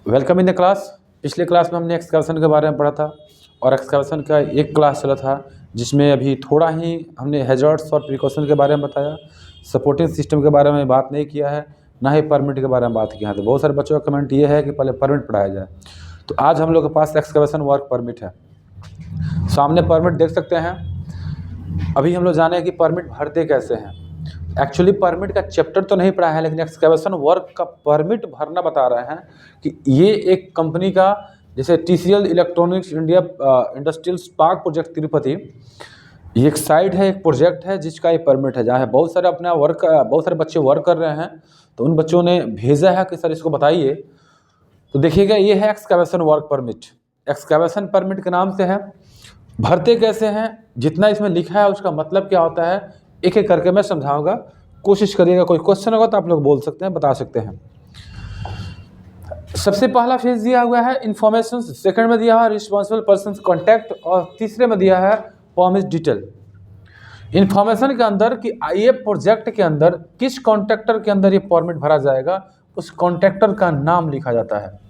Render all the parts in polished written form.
Welcome in the class. पिछले class में हमने एक्सकर्शन के बारे में पढ़ा था और एक्सकर्शन का एक क्लास चला था जिसमें अभी थोड़ा ही हमने हैजर्ड्स और प्रिकॉशन के बारे में बताया। सपोर्टिंग सिस्टम के बारे में बात नहीं किया है, ना ही परमिट के बारे में बात किया है। तो बहुत सारे बच्चों का कमेंट ये है कि पहले परमिट पढ़ाया जाए, तो आज हम लोग के पास एक्सकर्शन वर्क परमिट है। सामने परमिट देख सकते हैं। अभी हम लोग जाने कि परमिट भरते कैसे हैं। एक्चुअली परमिट का चैप्टर तो नहीं पढ़ा है, लेकिन एक्सकैवेशन वर्क का परमिट भरना बता रहे हैं कि ये एक कंपनी का, जैसे TCL electronics India industrial park project Tirupati, ये एक साइट है, एक प्रोजेक्ट है जिसका ये परमिट है, जहाँ बहुत सारे अपना बहुत सारे बच्चे वर्क कर रहे हैं। तो उन बच्चों ने भेजा है कि सर इसको बताइए। तो देखिएगा, ये है excavation work permit. Excavation permit के नाम से है। भरते कैसे हैं, जितना इसमें लिखा है उसका मतलब क्या होता है, एक एक करके मैं समझाऊंगा। कोशिश करिएगा, कोई क्वेश्चन होगा तो आप लोग बोल सकते हैं, बता सकते हैं। सबसे पहला फेज दिया हुआ है इंफॉर्मेशन, सेकंड में दिया है रिस्पॉन्सिबल पर्सन कॉन्टैक्ट, और तीसरे में दिया है प्रॉमिस डिटेल। इंफॉर्मेशन के अंदर कि ये प्रोजेक्ट के अंदर किस कॉन्ट्रैक्टर के अंदर ये परमिट भरा जाएगा, उस कॉन्ट्रैक्टर का नाम लिखा जाता है।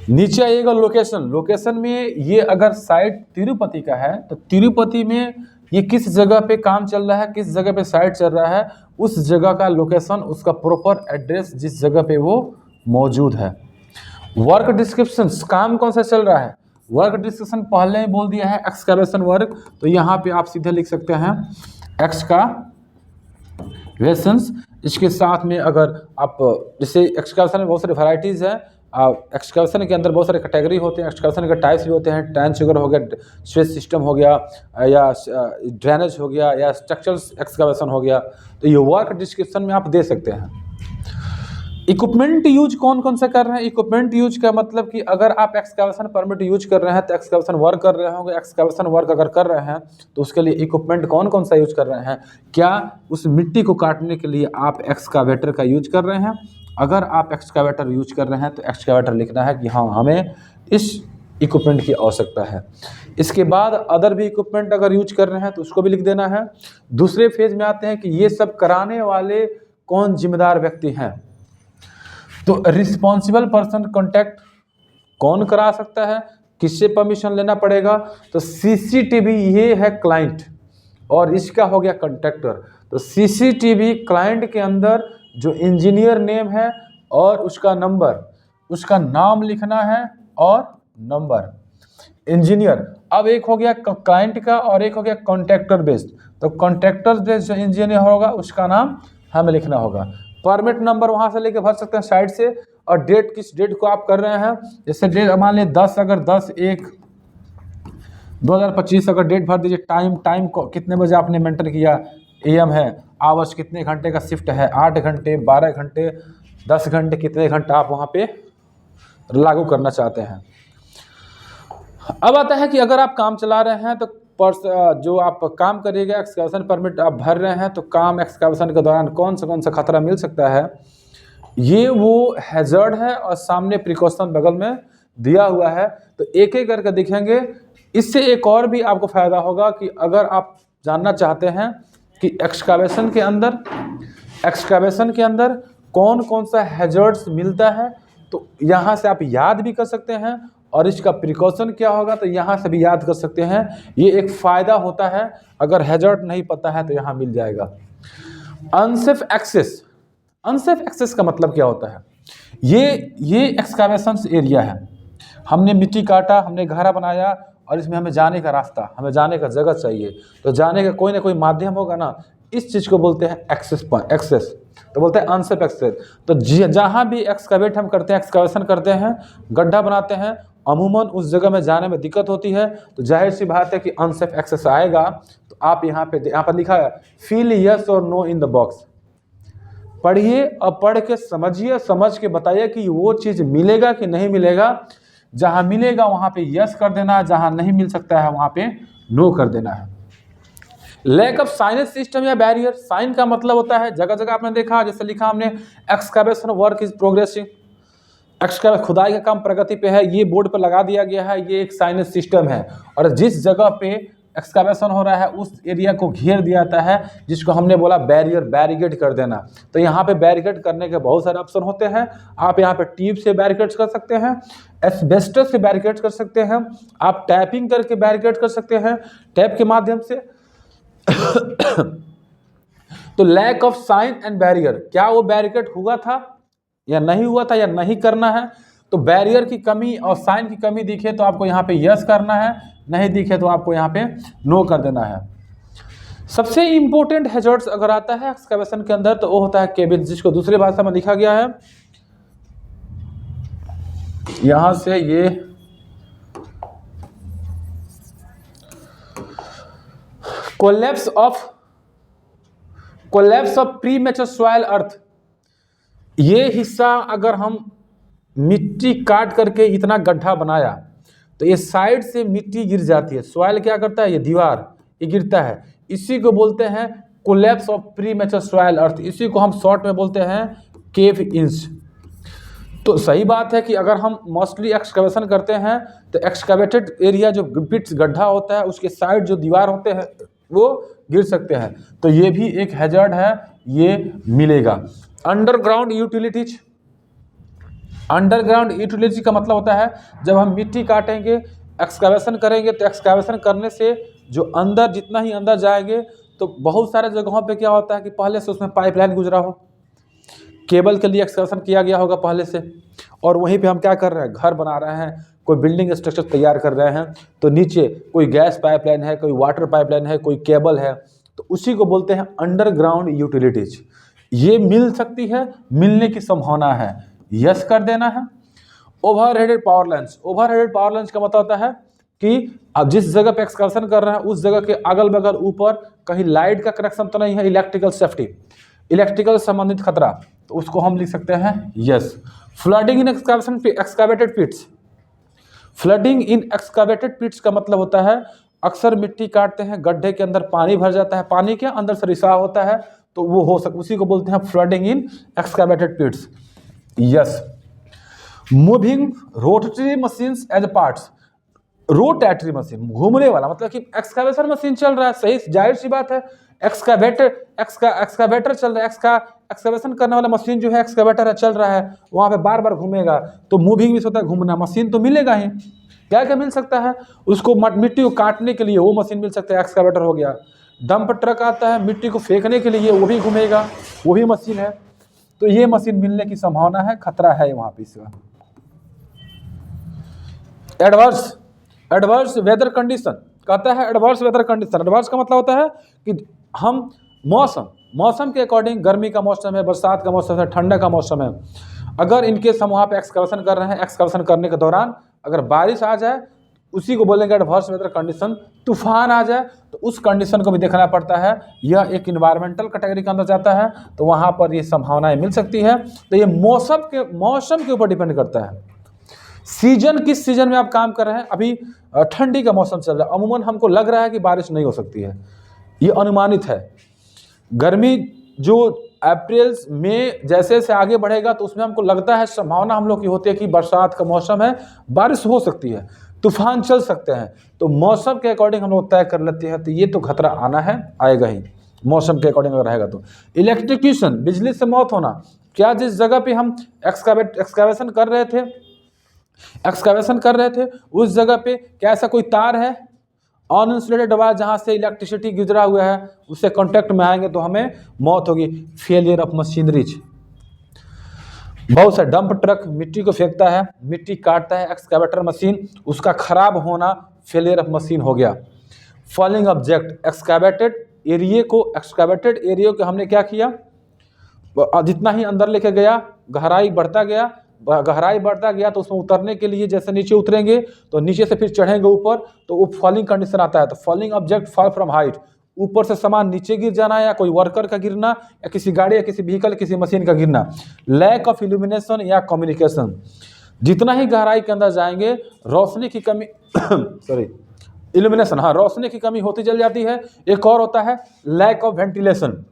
नीचे आइएगा लोकेशन। लोकेशन में ये अगर साइट तिरुपति का है तो तिरुपति में ये किस जगह पे काम चल रहा है, किस जगह पे साइट चल रहा है, उस जगह का लोकेशन, उसका प्रॉपर एड्रेस जिस जगह पे वो मौजूद है। वर्क डिस्क्रिप्शन, काम कौन सा चल रहा है। वर्क डिस्क्रिप्शन पहले ही बोल दिया है एक्सकैवेशन वर्क, तो यहाँ पे आप सीधे लिख सकते हैं एक्सकैवेशंस। इसके साथ में अगर आप, जैसे एक्सकैवेशन में बहुत सारी वैरायटीज़ हैं। एक्सकैवेशन के अंदर बहुत सारे कैटेगरी होते हैं, एक्सकैवेशन के टाइप्स भी होते हैं। ट्रेंच वगैरह हो गया, स्वेज सिस्टम हो गया, या ड्रेनेज हो गया, या स्ट्रक्चरल एक्सकैवेशन हो गया। तो ये वर्क डिस्क्रिप्शन में आप दे सकते हैं। इक्विपमेंट यूज कौन कौन सा कर रहे हैं। इक्विपमेंट यूज का मतलब कि अगर आप एक्सकैवेशन परमिट यूज कर रहे हैं तो एक्सकैवेशन वर्क कर रहे होंगे। एक्सकैवेशन वर्क अगर कर रहे हैं तो उसके लिए इक्विपमेंट कौन कौन सा यूज कर रहे हैं। क्या उस मिट्टी को काटने के लिए आप एक्सकावेटर का यूज कर रहे हैं। अगर आप एक्सकावेटर यूज कर रहे हैं तो एक्सकावेटर लिखना है कि हाँ, हमें इस इक्विपमेंट की आवश्यकता है। इसके बाद अदर भी इक्विपमेंट अगर यूज कर रहे हैं तो उसको भी लिख देना है। दूसरे फेज में आते हैं कि ये सब कराने वाले कौन जिम्मेदार व्यक्ति हैं। तो रिस्पॉन्सिबल पर्सन कॉन्टैक्ट कौन करा सकता है, किससे परमिशन लेना पड़ेगा। तो CCTV ये है क्लाइंट और इसका हो गया कॉन्ट्रैक्टर। तो CCTV क्लाइंट के अंदर जो इंजीनियर नेम है और उसका नंबर, उसका नाम लिखना है और नंबर। इंजीनियर, अब एक हो गया क्लाइंट का और एक हो गया कॉन्ट्रैक्टर बेस्ड। तो कॉन्ट्रैक्टर बेस्ड जो इंजीनियर होगा उसका नाम हमें लिखना होगा। परमिट नंबर वहाँ से लेके भर सकते हैं साइड से, और डेट, किस डेट को आप कर रहे हैं। जैसे डेट मान लें 10, अगर 10/1/2025 अगर डेट भर दीजिए। टाइम को कितने बजे आपने मेंटेन किया, AM है। आवर्स कितने घंटे का शिफ्ट है, 8 घंटे, 12 घंटे, 10 घंटे, कितने घंटे आप वहाँ पे लागू करना चाहते हैं। अब आता है कि अगर आप काम चला रहे हैं तो जो आप काम करिएगा, एक्सकैवेशन परमिट आप भर रहे हैं, तो काम एक्सकैवेशन के दौरान कौन सा खतरा मिल सकता है, ये वो हैजर्ड है और सामने प्रिकॉशन बगल में दिया हुआ है। तो एक एक करके दिखेंगे। इससे एक और भी आपको फ़ायदा होगा कि अगर आप जानना चाहते हैं कि एक्सकैवेशन के अंदर कौन कौन सा हैजर्ड्स मिलता है, तो यहाँ से आप याद भी कर सकते हैं, और इसका प्रिकॉशन क्या होगा तो यहाँ से भी याद कर सकते हैं। ये एक फ़ायदा होता है, अगर हैजर्ड नहीं पता है तो यहाँ मिल जाएगा। अनसेफ एक्सेस का मतलब क्या होता है। ये एक्सकैवेशन एरिया है। हमने मिट्टी काटा, हमने घरा बनाया, और इसमें हमें जाने का रास्ता, हमें जाने का जगह चाहिए। तो जाने का कोई ना कोई माध्यम होगा ना, इस चीज़ को बोलते हैं एक्सेस। तो बोलते हैं अनसेफ एक्सेस। तो जहाँ भी एक्सकैवेशन करते हैं, गड्ढा बनाते हैं, अमूमन उस जगह में जाने में दिक्कत होती है। तो जाहिर सी बात है कि अनसेफ एक्सेस आएगा। तो आप यहाँ पर लिखा है फिल यस और नो इन द बॉक्स। पढ़िए और पढ़ के समझिए, समझ के बताइए कि वो चीज़ मिलेगा कि नहीं मिलेगा। जहाँ मिलेगा वहाँ पे यस कर देना है, जहाँ नहीं मिल सकता है वहाँ पे नो कर देना है। लैक ऑफ साइनेज सिस्टम या बैरियर। साइन का मतलब होता है, जगह जगह आपने देखा, जैसे लिखा हमने एक्सकैवेशन वर्क इज प्रोग्रेसिंग, खुदाई का काम प्रगति पे है, ये बोर्ड पर लगा दिया गया है, ये एक साइनेज सिस्टम है। और जिस जगह पे एक्सकावेशन हो रहा है उस एरिया को घेर दिया जाता है, जिसको हमने बोला बैरिकेड कर देना। तो यहाँ पे बैरिकेड करने के बहुत सारे ऑप्शन होते हैं। आप यहाँ पे ट्यूब से बैरिकेड कर सकते हैं, एस्बेस्टस से बैरिकेड कर सकते हैं, आप टैपिंग करके बैरिकेड कर सकते हैं, टैप के माध्यम से। तो lack of sign and barrier, क्या वो बैरिकेड हुआ था या नहीं हुआ था या नहीं करना है। तो बैरियर की कमी और साइन की कमी दिखे तो आपको यहाँ पे यस करना है, नहीं दिखे तो आपको यहाँ पे नो कर देना है। सबसे इंपॉर्टेंट हैजर्ड्स अगर आता है एक्सकैवेशन के अंदर तो वो होता है केबिन, जिसको दूसरी भाषा में लिखा गया है यहां से ये कोलैप्स ऑफ प्रीमेच्योर सॉइल अर्थ। ये हिस्सा अगर हम मिट्टी काट करके इतना गड्ढा बनाया तो ये साइड से मिट्टी गिर जाती है, सॉइल क्या करता है, ये दीवार ये गिरता है, इसी को बोलते हैं कोलैप्स ऑफ प्रीमेच्योर सॉइल अर्थ। इसी को हम शॉर्ट में बोलते हैं केव इंच। तो सही बात है कि अगर हम मोस्टली एक्सकैवेशन करते हैं तो एक्सकैवेटेड एरिया जो पिट्स गड्ढा होता है उसके साइड जो दीवार होते हैं वो गिर सकते हैं, तो ये भी एक हैजर्ड है, ये मिलेगा। अंडरग्राउंड यूटिलिटीज, अंडरग्राउंड यूटिलिटी का मतलब होता है जब हम मिट्टी काटेंगे एक्सकैवेशन करेंगे तो एक्सकैवेशन करने से जो अंदर जितना ही अंदर जाएंगे तो बहुत सारे जगहों पे क्या होता है कि पहले से उसमें पाइपलाइन गुजरा हो, केबल के लिए एक्सकैवेशन किया गया होगा पहले से, और वहीं पे हम क्या कर रहे हैं, घर बना रहे हैं, कोई बिल्डिंग स्ट्रक्चर तैयार कर रहे हैं, तो नीचे कोई गैस पाइपलाइन है, कोई वाटर पाइपलाइन है, कोई केबल है, तो उसी को बोलते हैं अंडरग्राउंड यूटिलिटीज। ये मिल सकती है, मिलने की संभावना है, यस कर देना है। Overheaded power lines, overheaded power lines का मतलब होता है कि अब जिस जगह पे एक्सकर्शन कर रहे हैं उस जगह के अगल बगल ऊपर कहीं लाइट का कनेक्शन तो नहीं है, इलेक्ट्रिकल सेफ्टी, इलेक्ट्रिकल संबंधित खतरा, तो उसको हम लिख सकते हैं yes. Flooding in excavated पिट्स, flooding in excavated पिट्स का मतलब होता है अक्सर मिट्टी काटते हैं, गड्ढे के अंदर पानी भर जाता है, पानी के अंदर से रिसाव होता है, तो वो हो सकता, उसी को बोलते हैं flooding in excavated pits, yes. Moving rotary machines edge parts, rotatory machine घूमने वाला, मतलब कि एक्सकावेशन मशीन चल रहा है, सही जाहिर सी बात है, एक्सकावेटर चल रहा है, एक्सकावेशन करने वाला मशीन जो है एक्सकावेटर है चल रहा है, वहाँ पे बार बार घूमेगा, तो मूविंग भी होता है घूमना, मशीन तो मिलेगा ही। क्या क्या मिल सकता है उसको, मिट्टी को काटने के लिए वो मशीन मिल सकता है, एक्सकावेटर हो गया। डंप ट्रक आता है मिट्टी को फेंकने के लिए, वो भी घूमेगा, वो भी मशीन है, तो ये मशीन मिलने की संभावना है, खतरा है वहाँ पे इसका। एडवर्स वेदर कंडीशन कहता है, एडवर्स वेदर कंडीशन, एडवर्स का मतलब होता है कि हम मौसम के अकॉर्डिंग, गर्मी का मौसम है, बरसात का मौसम है, ठंडा का मौसम है, अगर इनकेस हम वहाँ पे एक्सकर्शन कर रहे हैं, एक्सकर्शन करने के दौरान अगर बारिश आ जाए उसी को बोलेंगे एडवर्स वेदर कंडीशन। तूफान आ जाए तो उस कंडीशन को भी देखना पड़ता है, यह एक इन्वायरमेंटल कैटेगरी के अंदर जाता है, तो वहाँ पर ये संभावनाएं मिल सकती है। तो ये मौसम के ऊपर डिपेंड करता है। सीजन, किस सीजन में आप काम कर रहे हैं, अभी ठंडी का मौसम चल रहा है, अमूमन हमको लग रहा है कि बारिश नहीं हो सकती है, ये अनुमानित है। गर्मी जो अप्रैल में जैसे जैसे आगे बढ़ेगा तो उसमें हमको लगता है, संभावना हम लोग की होती है कि बरसात का मौसम है, बारिश हो सकती है, तूफान चल सकते हैं, तो मौसम के अकॉर्डिंग हम लोग तय कर लेते हैं, तो ये तो खतरा आना है, आएगा ही, मौसम के अकॉर्डिंग अगर रहेगा तो। इलेक्ट्रिक्यूशन, बिजली से मौत होना, क्या जिस जगह पे हम एक्सकावेशन कर रहे थे उस जगह पे क्या ऐसा कोई तार है अनइंसुलेटेड वायर जहाँ से इलेक्ट्रिसिटी गुजरा हुआ है, उससे कांटेक्ट में आएंगे तो हमें मौत होगी। फेलियर ऑफ मशीनरीज, बहुत सा डंप ट्रक मिट्टी को फेंकता है, मिट्टी काटता है, एक्सकावेटर मशीन, उसका खराब होना फेलियर ऑफ मशीन हो गया। फॉलिंग ऑब्जेक्ट, एक्सकावेटेड एरिया को हमने क्या किया, जितना ही अंदर लेके गया गहराई बढ़ता गया तो उसमें उतरने के लिए जैसे नीचे उतरेंगे तो नीचे से फिर चढ़ेंगे ऊपर, तो वो फॉलिंग कंडीशन आता है। तो falling object fall from height, ऊपर से सामान नीचे गिर जाना, या कोई वर्कर का गिरना, या किसी गाड़ी या किसी व्हीकल किसी मशीन का गिरना। लैक ऑफ इल्यूमिनेशन या कम्युनिकेशन, जितना ही गहराई के अंदर जाएंगे रोशनी की कमी इल्यूमिनेशन, हाँ, रोशनी की कमी होती चल जाती है। एक और होता है लैक ऑफ वेंटिलेशन,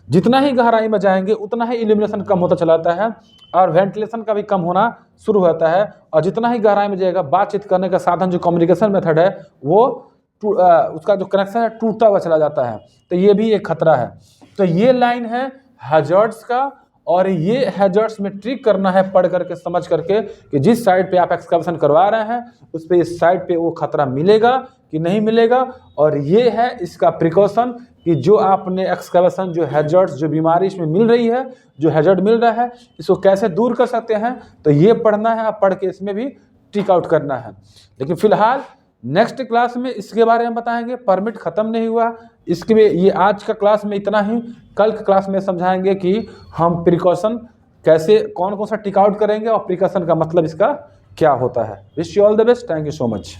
जितना ही गहराई में जाएंगे उतना ही इल्यूमिनेशन कम होता चला जाता है, और वेंटिलेशन का भी कम होना शुरू होता है। और जितना ही गहराई में जाएगा बातचीत करने का साधन जो कम्युनिकेशन मेथड है वो उसका जो कनेक्शन है टूटता हुआ चला जाता है, तो ये भी एक खतरा है। तो ये लाइन है हैजर्ड्स का, और ये हैजर्ड्स में ट्रिक करना है पढ़ करके समझ करके कि जिस साइड पे आप एक्सकवेशन करवा रहे हैं उस पे इस साइड पे वो खतरा मिलेगा कि नहीं मिलेगा। और ये है इसका प्रिकॉशन कि जो आपने एक्सकवेशन जो हैजर्ड्स जो बीमारी इसमें मिल रही है, जो हैजर्ड मिल रहा है, इसको कैसे दूर कर सकते हैं, तो ये पढ़ना है, आप पढ़ के इसमें भी टिक आउट करना है। लेकिन फिलहाल नेक्स्ट क्लास में इसके बारे में बताएंगे। परमिट खत्म नहीं हुआ, इसके लिए ये आज का क्लास में इतना ही। कल की क्लास में समझाएंगे कि हम प्रिकॉशन कैसे कौन कौन सा टिक आउट करेंगे और प्रिकॉशन का मतलब इसका क्या होता है। Wish you all the best, thank you so much.